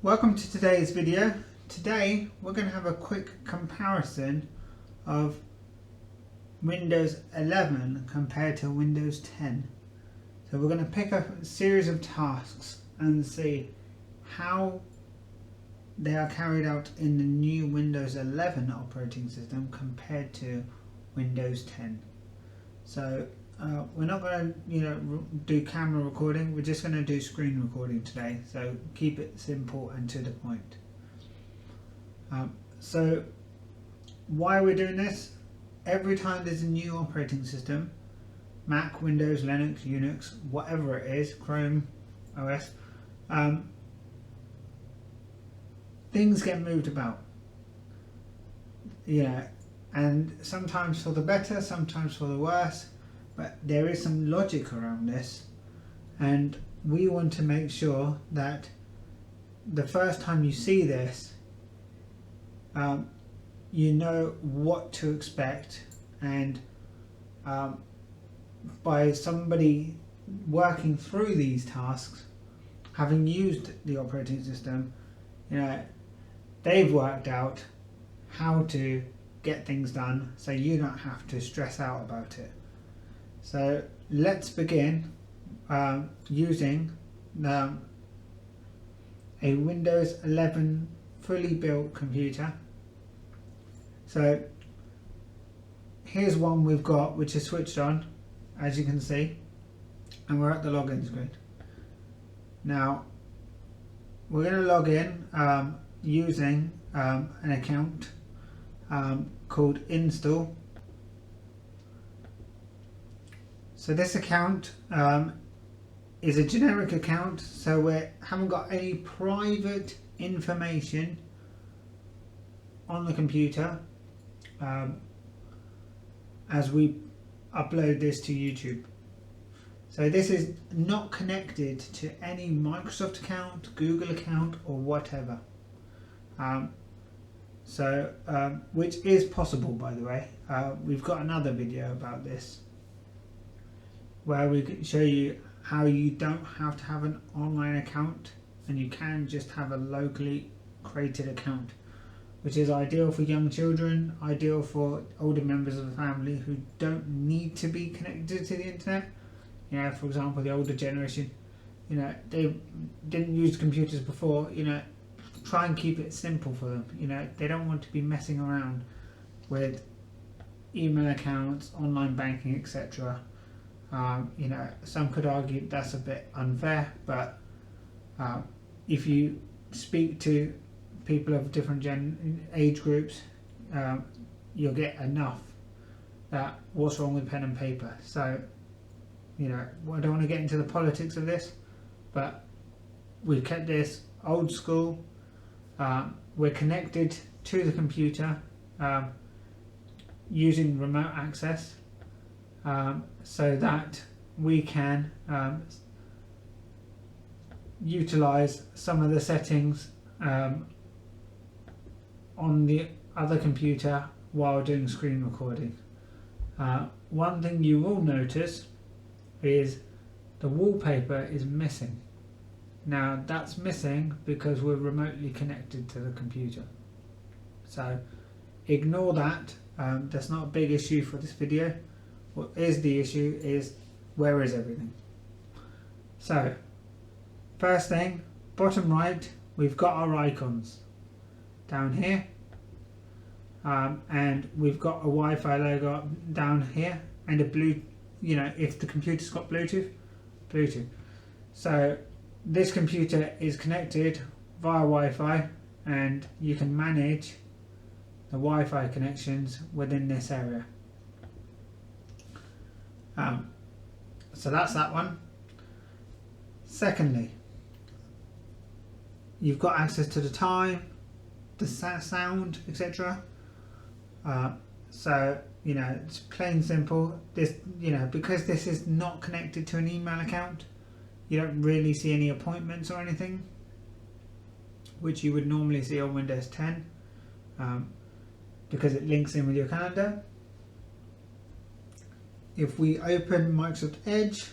Welcome to today's video. Today we're going to have a quick comparison of Windows 11 compared to Windows 10. So we're going to pick up a series of tasks and see how they are carried out in the new Windows 11 operating system compared to Windows 10. So we're not going to do camera recording, we're just going to do screen recording today, so keep it simple and to the point. So why we're doing this: every time there's a new operating system, Mac, Windows, Linux, Unix, whatever it is, Chrome OS, things get moved about, and sometimes for the better, sometimes for the worse. But there is some logic around this, and we want to make sure that the first time you see this, you know what to expect, and by somebody working through these tasks, having used the operating system, they've worked out how to get things done so you don't have to stress out about it. So let's begin using a Windows 11 fully built computer. So here's one we've got which is switched on, as you can see, and we're at the login screen. Now we're going to log in using an account called install. So this account is a generic account, so we haven't got any private information on the computer as we upload this to YouTube. So this is not connected to any Microsoft account, Google account, or whatever. Which is possible, by the way. We've got another video about this, where we can show you how you don't have to have an online account and you can just have a locally created account, which is ideal for young children, ideal for older members of the family who don't need to be connected to the internet. For example, the older generation, they didn't use computers before. Try and keep it simple for them. They don't want to be messing around with email accounts, online banking, etc. Some could argue that's a bit unfair, but if you speak to people of different age groups, you'll get enough that what's wrong with pen and paper. So I don't want to get into the politics of this, but we've kept this old school. We're connected to the computer using remote access, so that we can utilize some of the settings on the other computer while doing screen recording. One thing you will notice is the wallpaper is missing. Now that's missing because we're remotely connected to the computer. So ignore that. That's not a big issue for this video. What is the issue is, where is everything? So first thing, bottom right, we've got our icons down here, and we've got a Wi-Fi logo down here, and a blue, if the computer's got Bluetooth. So this computer is connected via Wi-Fi, and you can manage the Wi-Fi connections within this area. So that's that one. Secondly, you've got access to the time, the sound, etc. So it's plain simple. This, because this is not connected to an email account, you don't really see any appointments or anything, which you would normally see on Windows 10, because it links in with your calendar. If we open Microsoft Edge,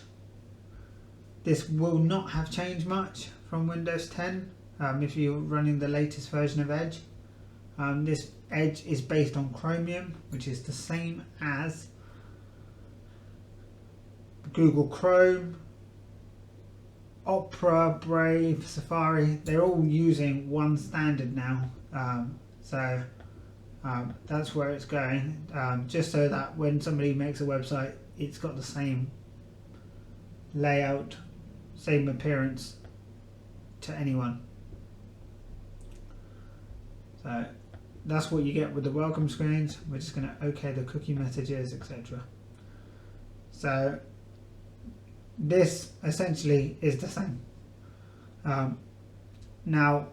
this will not have changed much from Windows 10. if you're running the latest version of Edge. This Edge is based on Chromium, which is the same as Google Chrome, Opera, Brave, Safari. They're all using one standard now, so that's where it's going, just so that when somebody makes a website, it's got the same layout, same appearance to anyone. So that's what you get with the welcome screens. We're just going to OK the cookie messages, etc. So this essentially is the same. Now,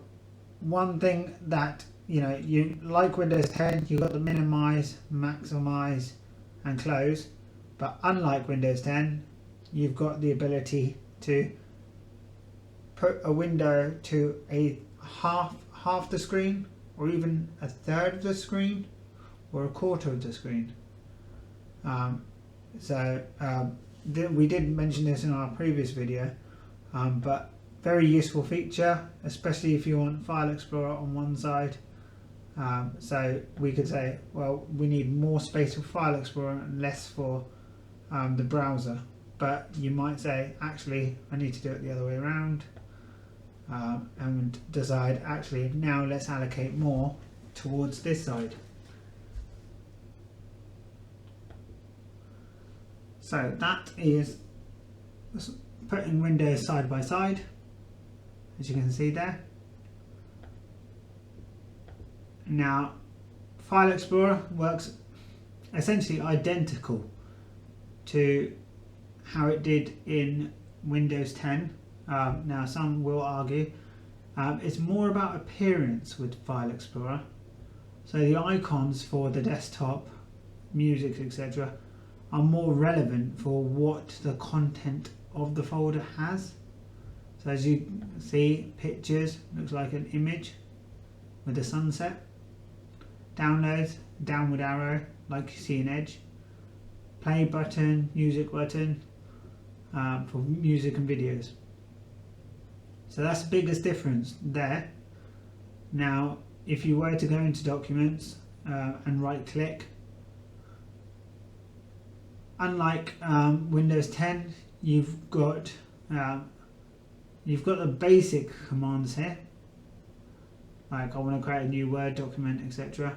one thing that you like Windows 10, you've got the minimize, maximize and close, but unlike Windows 10, you've got the ability to put a window to a half the screen, or even a third of the screen, or a quarter of the screen. We did mention this in our previous video, but very useful feature, especially if you want File Explorer on one side. So we could say, well, we need more space for File Explorer and less for the browser. But you might say, actually, I need to do it the other way around, and decide, actually, now let's allocate more towards this side. So that is putting windows side by side, as you can see there. Now, File Explorer works essentially identical to how it did in Windows 10. Now, some will argue it's more about appearance with File Explorer. So the icons for the desktop, music, etc. are more relevant for what the content of the folder has. So as you see, pictures looks like an image with a sunset. Downloads, downward arrow like you see in Edge. Play button, music button for music and videos. So that's the biggest difference there. Now, if you were to go into Documents and right click, unlike Windows 10, you've got the basic commands here, like I want to create a new Word document, etc.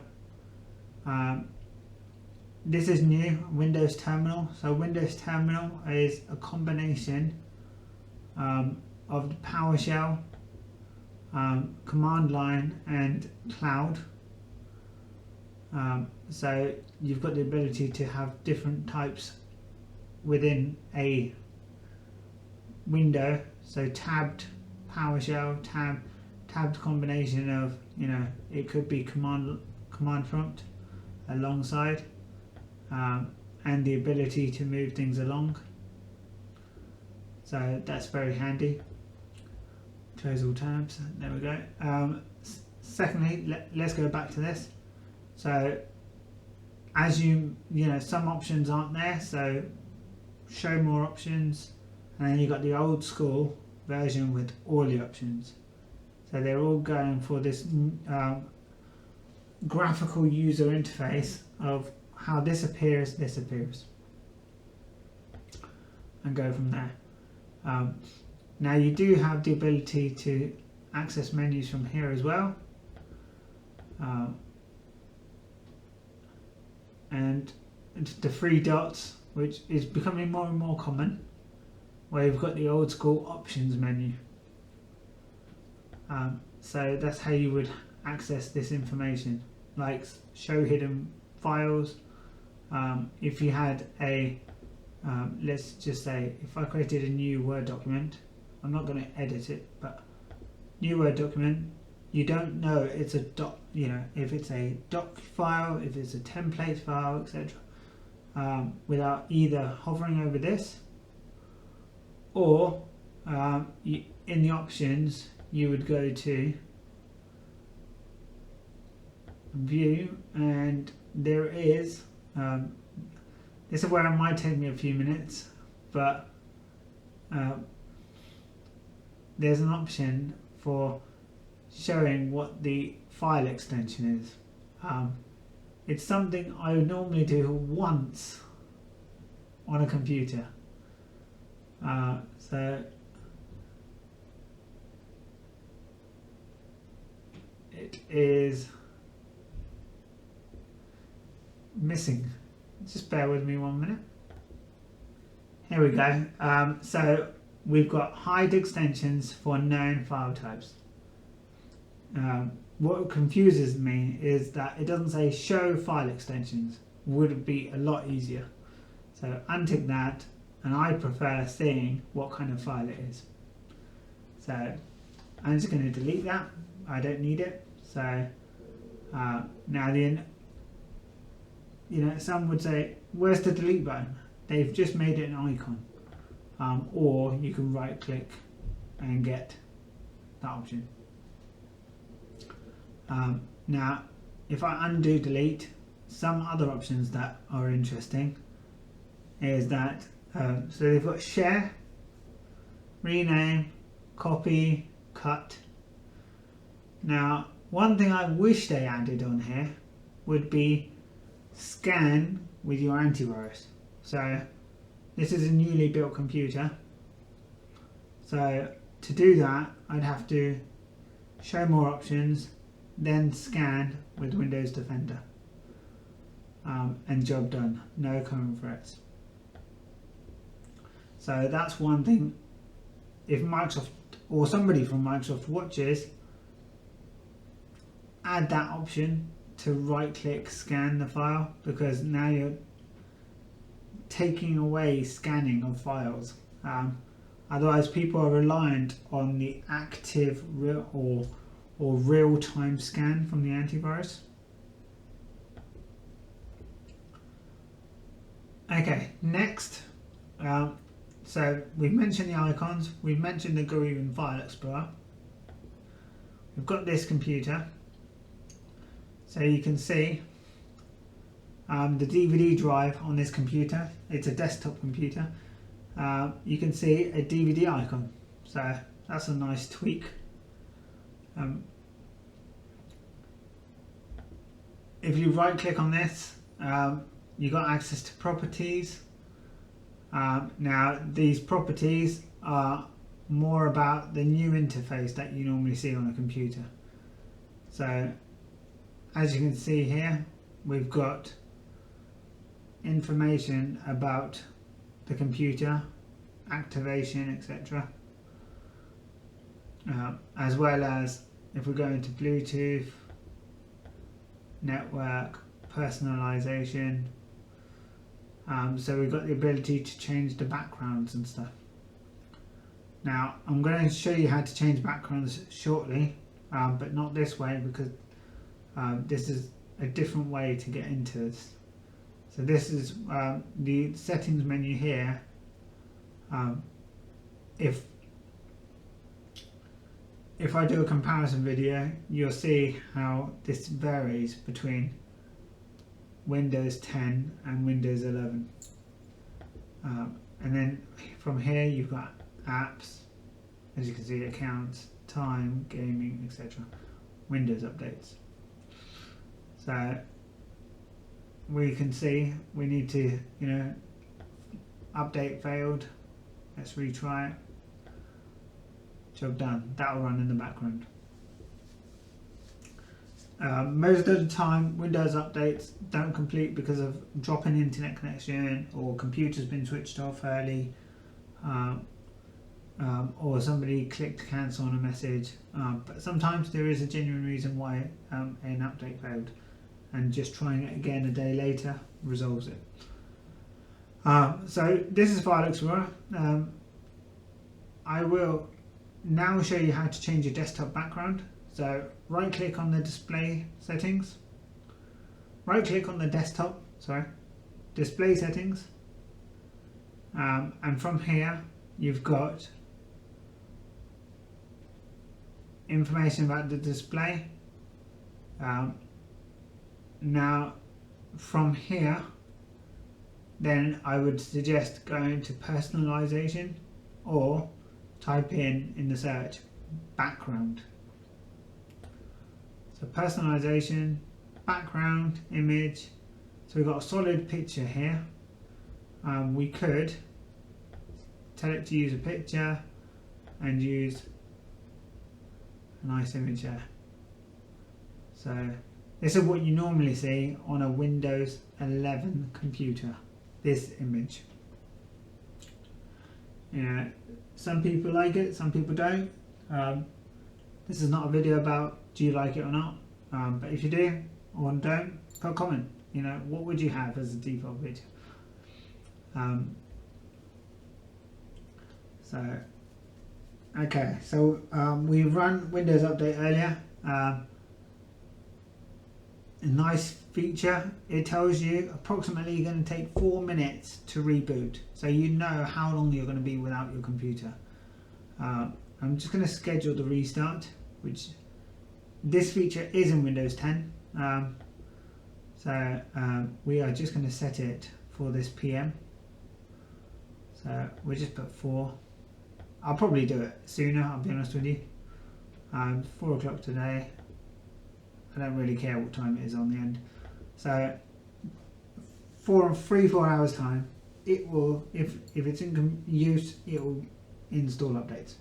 This is new, Windows Terminal. So Windows Terminal is a combination of the PowerShell, command line and cloud. So you've got the ability to have different types within a window. So tabbed PowerShell, tabbed combination of, it could be command prompt alongside, and the ability to move things along. So that's very handy. Close all tabs. There we go. Secondly, let's go back to this. So as some options aren't there, so show more options, and then you've got the old school version with all the options. So they're all going for this graphical user interface of how this appears, and go from there. Now you do have the ability to access menus from here as well, and the three dots, which is becoming more and more common, where you've got the old school options menu. So that's how you would access this information, like show hidden files. If you had a let's just say, if I created a new Word document, I'm not going to edit it, but new Word document, you don't know it's a doc, if it's a doc file, if it's a template file, etc. Without either hovering over this, or in the options you would go to view, and there is this is where it might take me a few minutes, but there's an option for showing what the file extension is. It's something I would normally do once on a computer. So it is missing. Just bear with me 1 minute. Here we go. So we've got hide extensions for known file types. What confuses me is that it doesn't say show file extensions. Would be a lot easier. So untick that, and I prefer seeing what kind of file it is. So I'm just going to delete that. I don't need it. So now some would say, where's the delete button? They've just made it an icon. Or you can right click and get that option. Now if I undo delete, some other options that are interesting is that so they've got share, rename, copy, cut. Now one thing I wish they added on here would be scan with your antivirus. So this is a newly built computer, so to do that I'd have to show more options, then scan with Windows Defender, and job done, no current threats. So that's one thing. If Microsoft or somebody from Microsoft watches, add that option to right click scan the file, because now you're taking away scanning of files. Otherwise people are reliant on the active or real-time scan from the antivirus. Okay, next, so we've mentioned the icons, we've mentioned the GUI and File Explorer. We've got this computer, so you can see the DVD drive on this computer. It's a desktop computer. You can see a DVD icon, so that's a nice tweak. If you right click on this, you got access to properties. Now these properties are more about the new interface that you normally see on a computer. So as you can see here, we've got information about the computer, activation, etc. As well as if we go into Bluetooth, network, personalization. So we've got the ability to change the backgrounds and stuff. Now I'm going to show you how to change backgrounds shortly, but not this way, because this is a different way to get into this. So this is the settings menu here. If I do a comparison video, you'll see how this varies between Windows 10 and Windows 11. And then from here you've got apps, as you can see, accounts, time, gaming, etc. Windows updates. So we can see we need to, update failed. Let's retry it. Job done. That'll run in the background. Most of the time Windows updates don't complete because of dropping internet connection, or computers been switched off early, or somebody clicked cancel on a message, but sometimes there is a genuine reason why an update failed, and just trying it again a day later resolves it. So this is File Explorer. I will now show you how to change your desktop background. So right click on the display settings, right click on the desktop, display settings, and from here you've got information about the display. Now from here then I would suggest going to personalization, or type in the search background. So personalization, background, image. So we've got a solid picture here. We could tell it to use a picture and use a nice image there. So this is what you normally see on a Windows 11 computer, this image. Yeah, some people like it, some people don't. This is not a video about do you like it or not, but if you do or don't, put a comment. You know, what would you have as a default video? Okay, so we run Windows Update earlier. A nice feature, it tells you approximately you're going to take 4 minutes to reboot, so you know how long you're going to be without your computer. I'm just going to schedule the restart, which this feature is in Windows 10. We are just going to set it for this PM. So we'll just put 4. I'll probably do it sooner, I'll be honest with you. 4 o'clock today. I don't really care what time it is on the end. So 3-4 hours time, it will, if it's in use, it will install updates.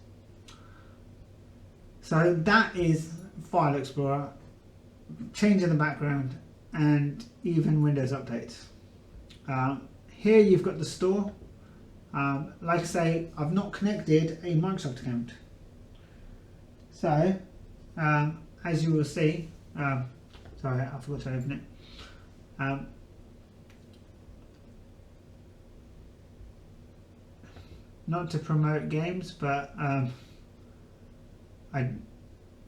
So that is File Explorer, changing the background, and even Windows updates. Here you've got the store. Like I say, I've not connected a Microsoft account. So, as you will see, sorry, I forgot to open it. Not to promote games, but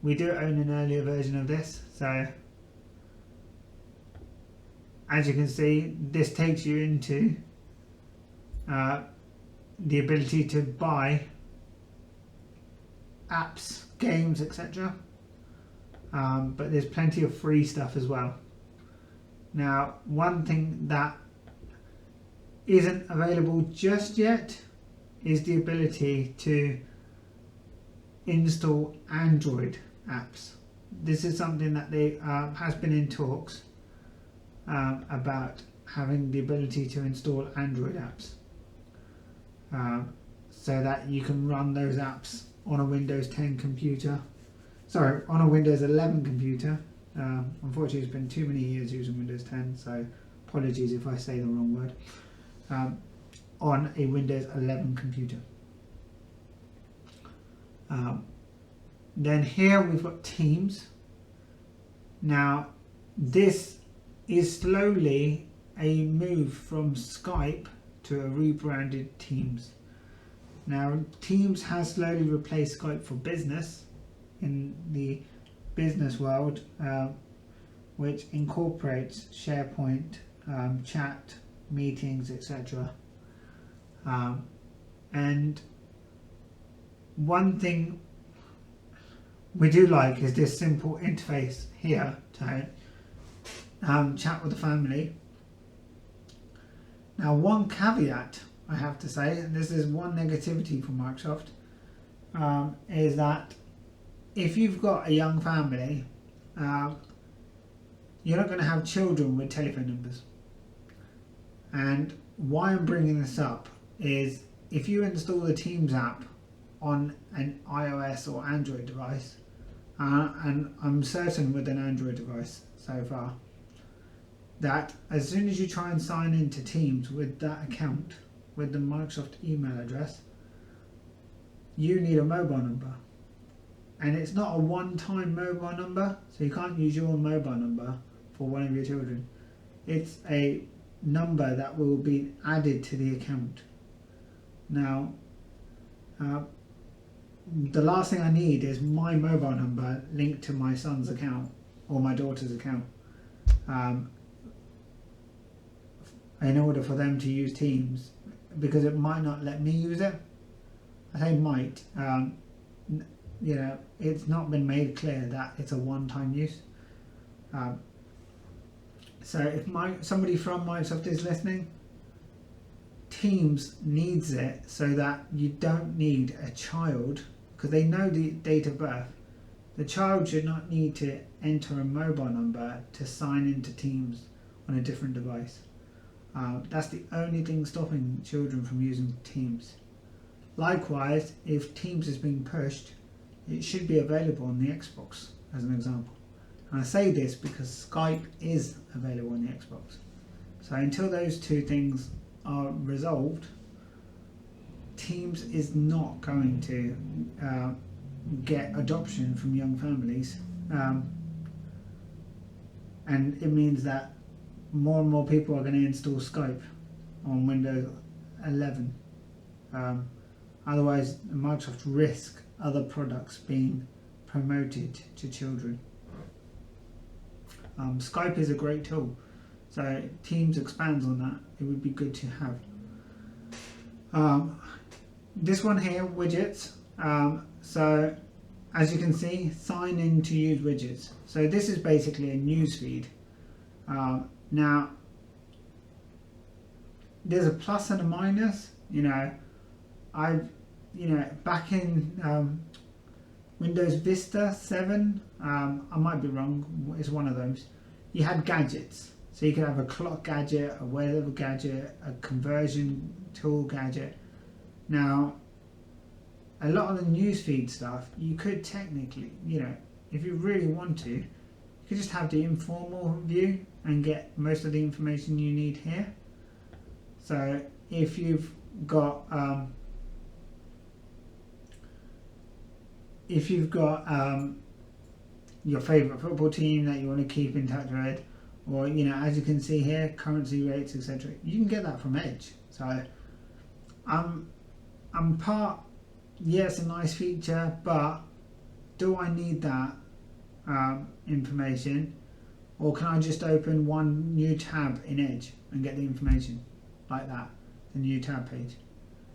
we do own an earlier version of this. So, as you can see, this takes you into the ability to buy apps, games, etc. But there's plenty of free stuff as well. Now, one thing that isn't available just yet is the ability to install Android apps. This is something that they has been in talks about having the ability to install Android apps, so that you can run those apps on a Windows 10 computer. Sorry, on a Windows 11 computer. Unfortunately, it's been too many years using Windows 10, so apologies if I say the wrong word. On a Windows 11 computer. Then here we've got Teams. Now, this is slowly a move from Skype to a rebranded Teams. Now, Teams has slowly replaced Skype for Business in the business world, which incorporates SharePoint, chat, meetings, etc. And one thing we do like is this simple interface here to chat with the family. Now, one caveat I have to say, and this is one negativity for Microsoft, is that if you've got a young family, you're not going to have children with telephone numbers. And why I'm bringing this up is if you install the Teams app on an iOS or Android device, and I'm certain with an Android device so far, that as soon as you try and sign into Teams with that account, with the Microsoft email address, you need a mobile number. And it's not a one-time mobile number, so you can't use your mobile number for one of your children. It's a number that will be added to the account. Now, the last thing I need is my mobile number linked to my son's account or my daughter's account, in order for them to use Teams, because it might not let me use it. I say might. You know, it's not been made clear that it's a one-time use. So if somebody from Microsoft is listening, Teams needs it so that you don't need a child, because they know the date of birth. the child should not need to enter a mobile number to sign into Teams on a different device. That's the only thing stopping children from using Teams. Likewise, if Teams is being pushed, it should be available on the Xbox, as an example. And I say this because Skype is available on the Xbox. So until those two things are resolved, Teams is not going to get adoption from young families, and it means that more and more people are going to install Skype on Windows 11. Otherwise, Microsoft risk other products being promoted to children. Skype is a great tool, so Teams expands on that. It would be good to have. This one here, widgets. So as you can see, sign in to use widgets. So this is basically a news feed. Now there's a plus and a minus. Back in Windows Vista 7, I might be wrong, it's one of those, you had gadgets. So you could have a clock gadget, a weather gadget, a conversion tool gadget. Now, a lot of the newsfeed stuff, you could technically, if you really want to, you could just have the informal view and get most of the information you need here. So if you've got your favourite football team that you want to keep in touch with, or as you can see here, currency rates, etc., you can get that from Edge. So I'm part, it's a nice feature, but do I need that information, or can I just open one new tab in Edge and get the information like that, the new tab page?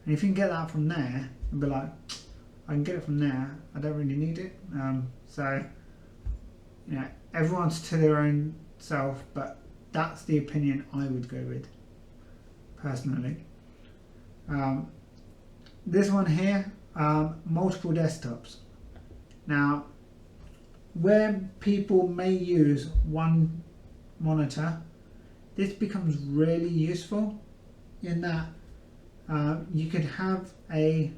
And if you can get that from there and be like, I can get it from there, I don't really need it. So everyone's to their own self, but that's the opinion I would go with personally. This one here, multiple desktops. Now, where people may use one monitor, this becomes really useful in that you could have a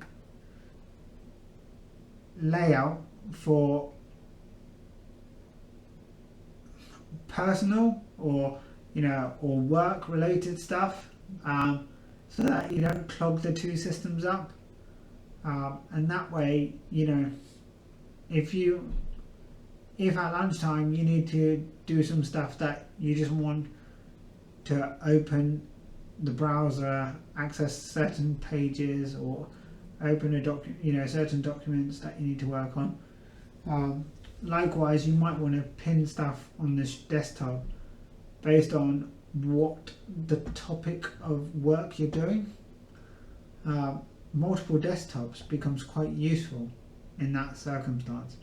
layout for personal or work related stuff, so that you don't clog the two systems up, and that way if at lunchtime you need to do some stuff that you just want to open the browser, access certain pages, or open a certain documents that you need to work on. Likewise, you might want to pin stuff on this desktop based on what the topic of work you're doing. Multiple desktops becomes quite useful in that circumstance.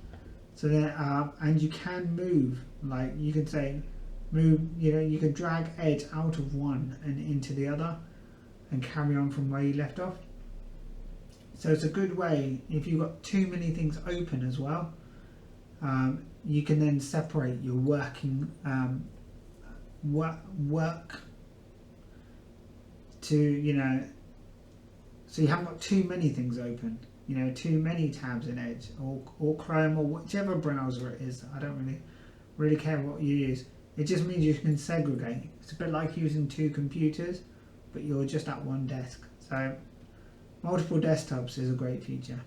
So that and you can move, like you could say move, you could drag Edge out of one and into the other and carry on from where you left off. So it's a good way if you've got too many things open as well. You can then separate your working work to so you haven't got too many things open, too many tabs in Edge or Chrome or whichever browser it is. I don't really care what you use. It just means you can segregate. It's a bit like using two computers, but you're just at one desk. So multiple desktops is a great feature.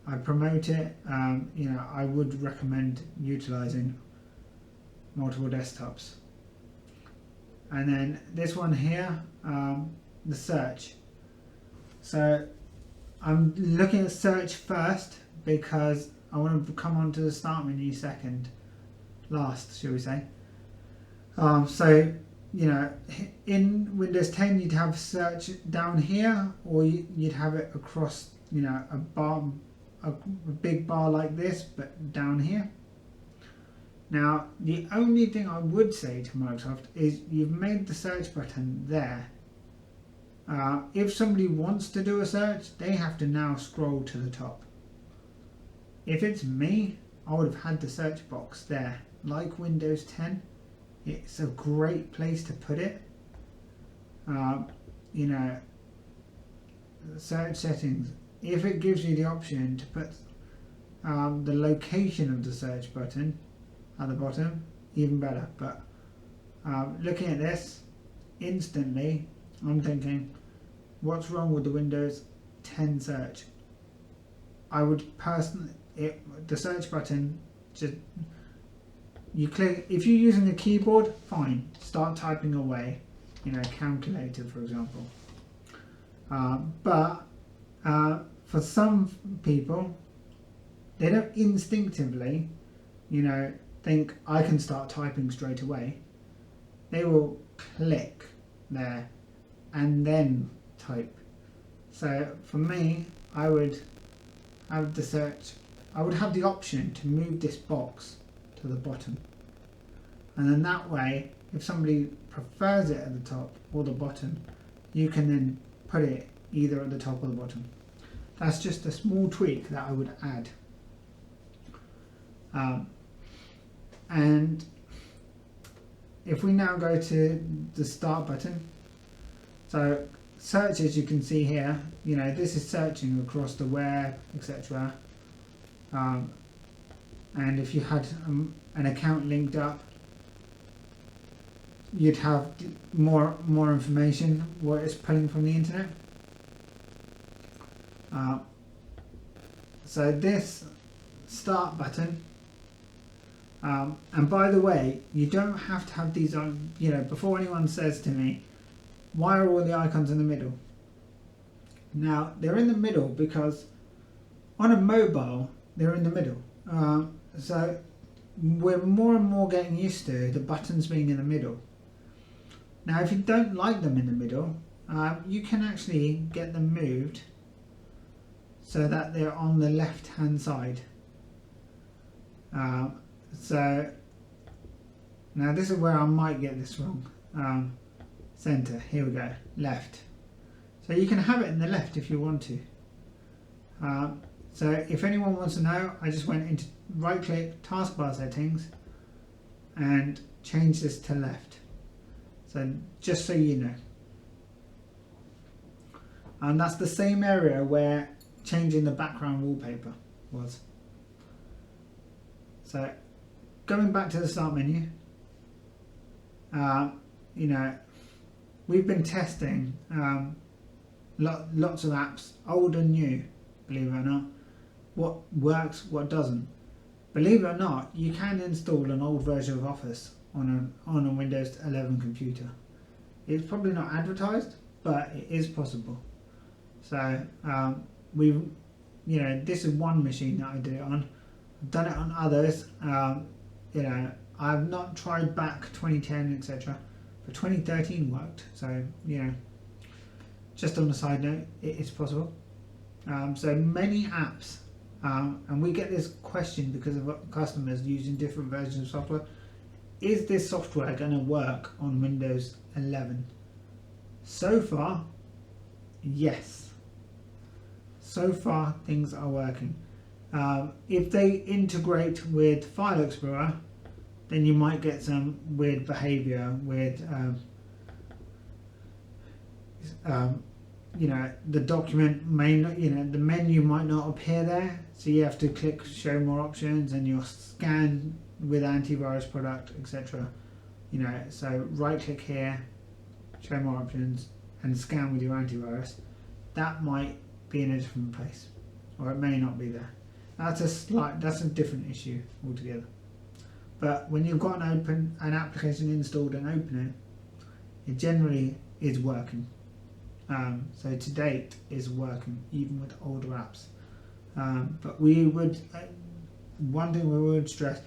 I promote it. I would recommend utilizing multiple desktops. And then this one here, the search. So I'm looking at search first because I want to come on to the start menu last, shall we say. So in Windows 10 you'd have search down here, or you'd have it across a big bar like this, but down here. Now the only thing I would say to Microsoft is you've made the search button there. If somebody wants to do a search, they have to now scroll to the top. If it's me, I would have had the search box there. Like Windows 10, it's a great place to put it. You know, search settings, if it gives you the option to put the location of the search button at the bottom, even better. But looking at this, instantly I'm thinking, what's wrong with the Windows 10 search? I would personally, the search button, just you click. If you're using a keyboard, fine, start typing away, you know, calculator for example. But for some people, they don't instinctively, you know, think I can start typing straight away. They will click there and then type. So for me, I would have the search, I would have the option to move this box to the bottom, and then that way, if somebody prefers it at the top or the bottom, you can then put it either at the top or the bottom. That's just a small tweak that I would add. And if we now go to the start button, so search, as you can see here, you know, this is searching across the web, etc. And if you had an account linked up, you'd have more information what it's pulling from the internet. So this start button, and by the way, you don't have to have these on, you know, before anyone says to me, why are all the icons in the middle? Now, they're in the middle because on a mobile, they're in the middle. So we're more and more getting used to the buttons being in the middle. Now, if you don't like them in the middle, you can actually get them moved so that they're on the left hand side. So now this is where I might get this wrong. Center, here we go, left. So you can have it in the left if you want to. So if anyone wants to know, I just went into right click, taskbar settings, and change this to left. So just so you know. And that's the same area where changing the background wallpaper was. So going back to the start menu, you know, we've been testing lots of apps, old and new, believe it or not, what works, what doesn't. Believe it or not, you can install an old version of Office on a Windows 11 computer. It's probably not advertised, but it is possible. So we've, you know, this is one machine that I did it on. I've done it on others. You know, I've not tried back 2010, etc. But 2013 worked. So, you know, just on a side note, it is possible. So many apps, and we get this question because of customers using different versions of software. Is this software going to work on Windows 11? So far, yes. So far, things are working. If they integrate with File Explorer, then you might get some weird behavior with, you know, the document may not, you know, the menu might not appear there, so you have to click show more options, and you'll scan with antivirus product, etc. You know, so right click here, show more options, and scan with your antivirus. That might be in a different place, or it may not be there. That's a different issue altogether. But when you've got an application installed and open it generally is working. So to date is working even with older apps. But we would, one thing we would stress,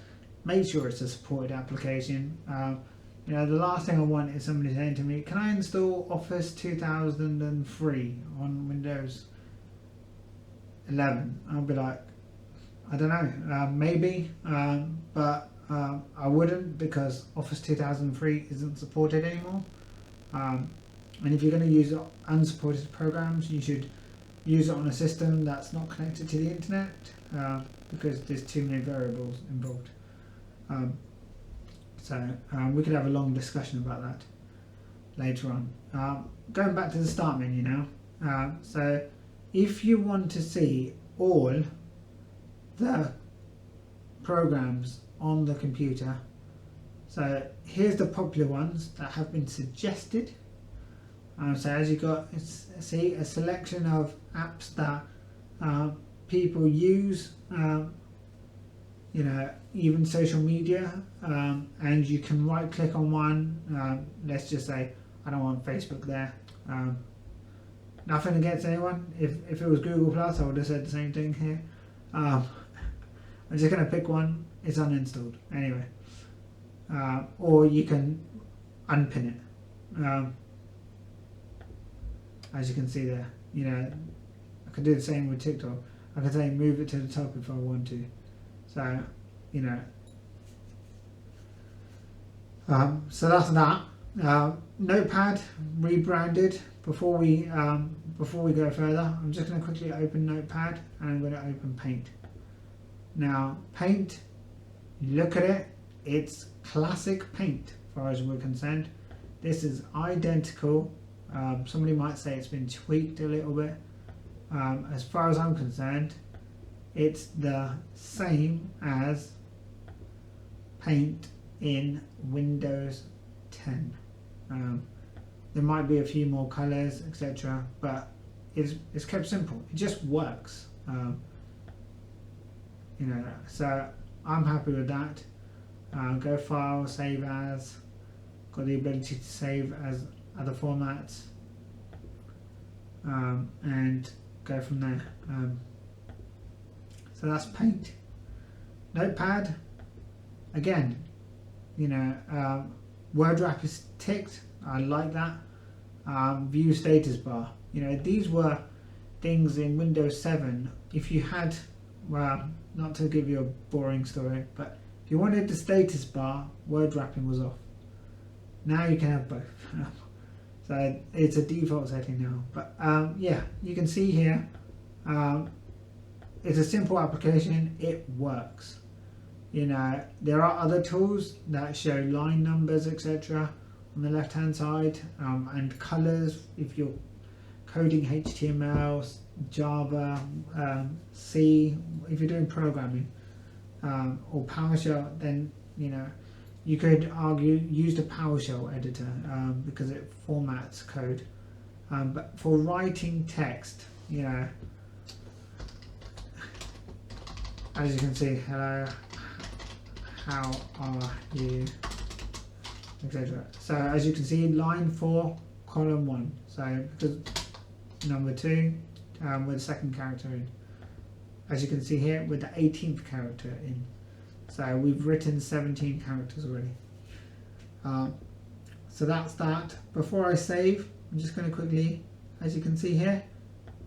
make sure it's a supported application. You know, the last thing I want is somebody saying to me, can I install Office 2003 on Windows 11? I'll be like, I don't know, maybe, but I wouldn't, because Office 2003 isn't supported anymore. And if you're going to use unsupported programs, you should use it on a system that's not connected to the internet, because there's too many variables involved. So we could have a long discussion about that later on. Going back to the start menu now. So if you want to see all the programs on the computer, so here's the popular ones that have been suggested. So as you got, see a selection of apps that people use, you know, even social media, and you can right click on one. Let's just say I don't want Facebook there. Nothing against anyone. If it was Google Plus, I would have said the same thing here. I'm just going to pick one. It's uninstalled anyway. Or you can unpin it. As you can see there, you know, I can do the same with TikTok. I can say move it to the top if I want to. So, you know, so that's that. Notepad rebranded. Before we go further, I'm just going to quickly open Notepad and I'm going to open Paint. Now, Paint, you look at it, it's classic Paint, as far as we're concerned. This is identical. Somebody might say it's been tweaked a little bit. As far as I'm concerned, it's the same as Paint in Windows 10. There might be a few more colours, etc., but it's kept simple. It just works. You know, so I'm happy with that. Go File, Save As. Got the ability to save as other formats, and go from there. So that's Paint. Notepad, again, you know, word wrap is ticked. I like that. View status bar. You know, these were things in Windows 7. If you had, well, not to give you a boring story, but if you wanted the status bar, word wrapping was off. Now you can have both. So it's a default setting now. But yeah, you can see here, it's a simple application. It works. You know, there are other tools that show line numbers, etc. on the left hand side, and colors if you're coding HTML, Java, C, if you're doing programming, or PowerShell, then, you know, you could argue use the PowerShell editor, because it formats code. But for writing text, you know, as you can see, hello, how are you, etc. So as you can see, line 4, column 1. So because number 2, with the second character in. As you can see here, with the 18th character in. So we've written 17 characters already. So that's that. Before I save, I'm just going to quickly, as you can see here,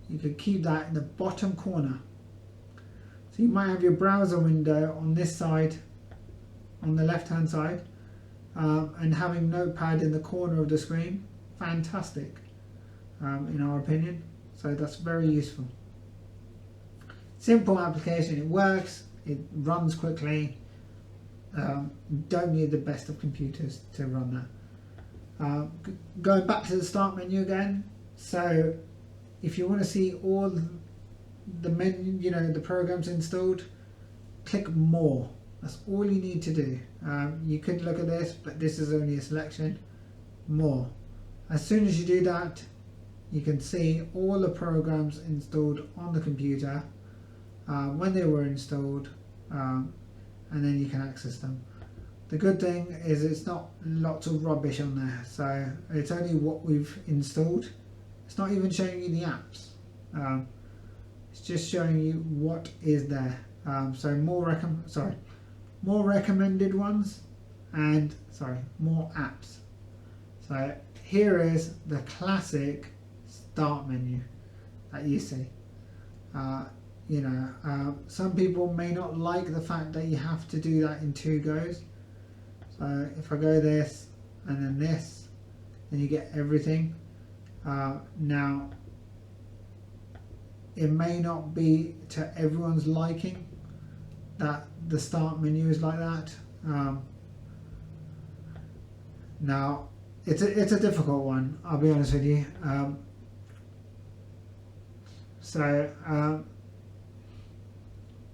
you can keep that in the bottom corner. So you might have your browser window on this side, on the left hand side, and having Notepad in the corner of the screen. Fantastic, in our opinion. So that's very useful. Simple application, it works, it runs quickly. Don't need the best of computers to run that. Going back to the start menu again, so if you want to see all the menu, you know, the programs installed, click more. That's all you need to do. You could look at this, but this is only a selection. More. As soon as you do that, you can see all the programs installed on the computer, when they were installed, and then you can access them. The good thing is it's not lots of rubbish on there, so it's only what we've installed. It's not even showing you the apps. It's just showing you what is there. So more recommended ones, and more apps. So here is the classic start menu that you see. You know, some people may not like the fact that you have to do that in 2 goes. So if I go this and then this, then you get everything. Now, it may not be to everyone's liking, that the start menu is like that. Now it's a difficult one, I'll be honest with you.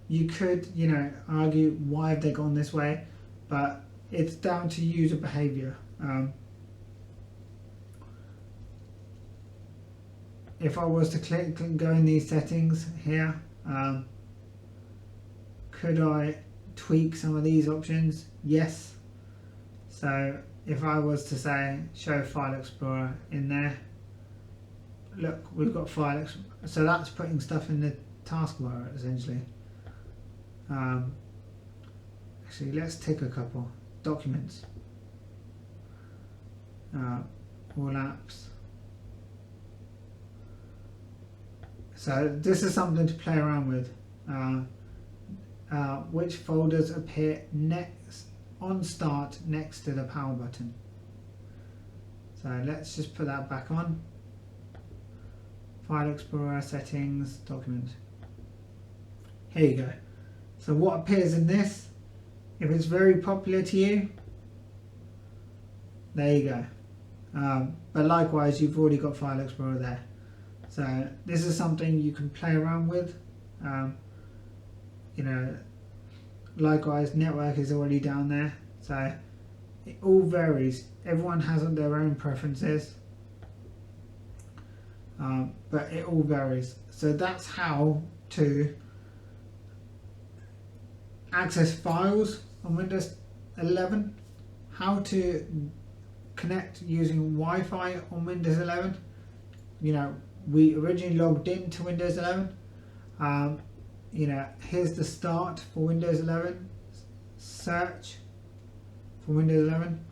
You could, argue why have they gone this way, but it's down to user behavior. If I was to click and go in these settings here, could I tweak some of these options? Yes. So if I was to say show File Explorer in there, look, we've got File Explorer, so that's putting stuff in the taskbar essentially. Actually, let's tick a couple. Documents, all apps. So this is something to play around with. Which folders appear next on start next to the power button. So let's just put that back on. File Explorer, settings, document. Here you go. So what appears in this, if it's very popular to you, there you go. But likewise, you've already got File Explorer there. So this is something you can play around with. Likewise, network is already down there. So it all varies. Everyone has their own preferences. But it all varies. So that's how to access files on Windows 11, how to connect using Wi-Fi on Windows 11. We originally logged into Windows 11. Here's the start for Windows 11. Search for Windows 11.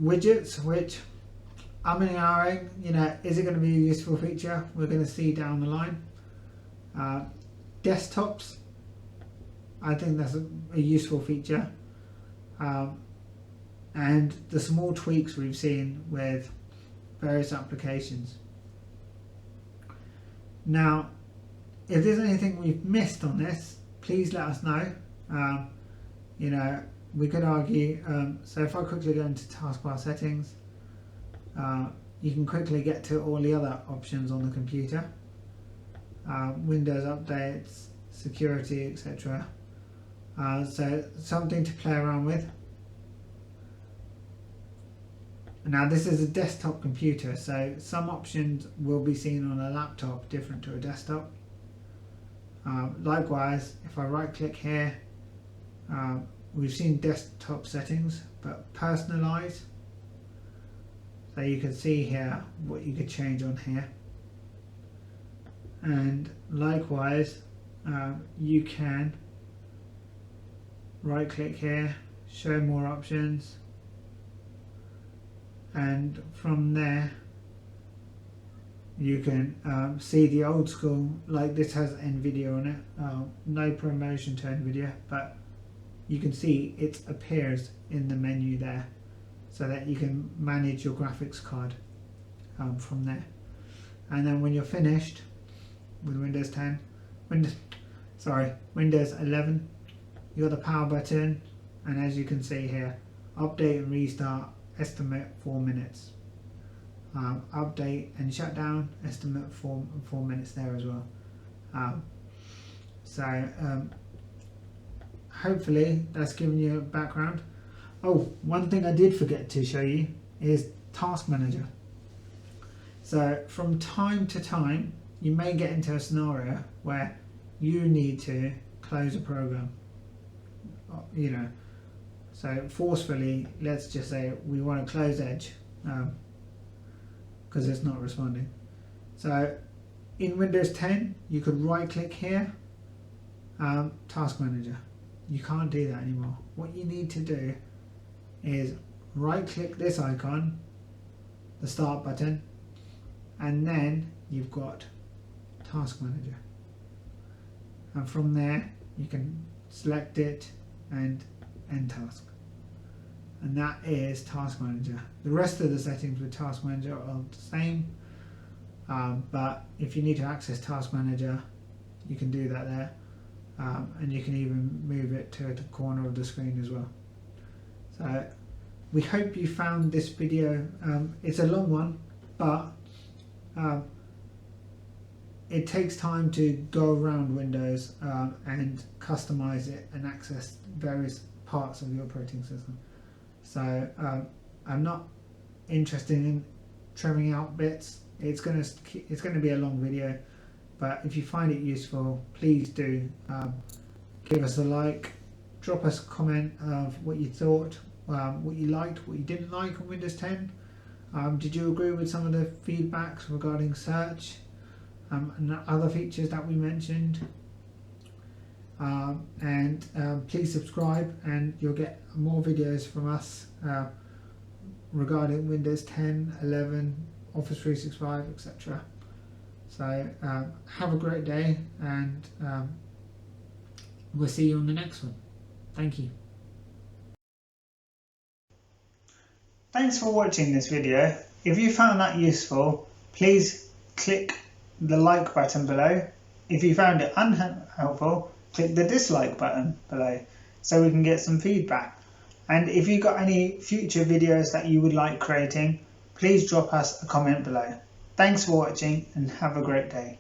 Widgets, which I'm in our own, is it going to be a useful feature? We're going to see down the line. Desktops, I think that's a useful feature. And the small tweaks we've seen with various applications. Now, if there's anything we've missed on this, please let us know. We could argue, so if I quickly go into taskbar settings, you can quickly get to all the other options on the computer. Windows updates, security, etc. So something to play around with. Now this is a desktop computer, so some options will be seen on a laptop different to a desktop. Likewise, if I right click here, we've seen desktop settings, but personalize. So you can see here what you could change on here. And likewise, you can right click here, show more options, and from there you can see the old school, like this has NVIDIA on it, no promotion to NVIDIA, but you can see it appears in the menu there, so that you can manage your graphics card from there. And then when you're finished with Windows 11, you got the power button, and as you can see here, update and restart, estimate 4 minutes. Update and shutdown, estimate 4 minutes there as well. Hopefully that's given you a background. Oh, one thing I did forget to show you is Task Manager. So from time to time, you may get into a scenario where you need to close a program. So forcefully, let's just say we want to close Edge because it's not responding. So in Windows 10, you could right click here, Task Manager. You can't do that anymore. What you need to do is right click this icon, the start button, and then you've got Task Manager. And from there, you can select it and end task. And that is Task Manager. The rest of the settings with Task Manager are the same, but if you need to access Task Manager, you can do that there, and you can even move it to the corner of the screen as well. So we hope you found this video, it's a long one, but it takes time to go around Windows and customize it and access various parts of the operating system. So I'm not interested in trimming out bits. It's going to be a long video, but if you find it useful, please do give us a like, drop us a comment of what you thought, what you liked, what you didn't like on Windows 10. Did you agree with some of the feedbacks regarding search and other features that we mentioned? Please subscribe and you'll get more videos from us regarding Windows 10, 11, Office 365, etc. So have a great day, and we'll see you on the next one. Thank you. Thanks for watching this video. If you found that useful, please click the like button below. If you found it unhelpful, click the dislike button below so we can get some feedback. And if you've got any future videos that you would like creating, please drop us a comment below. Thanks for watching and have a great day.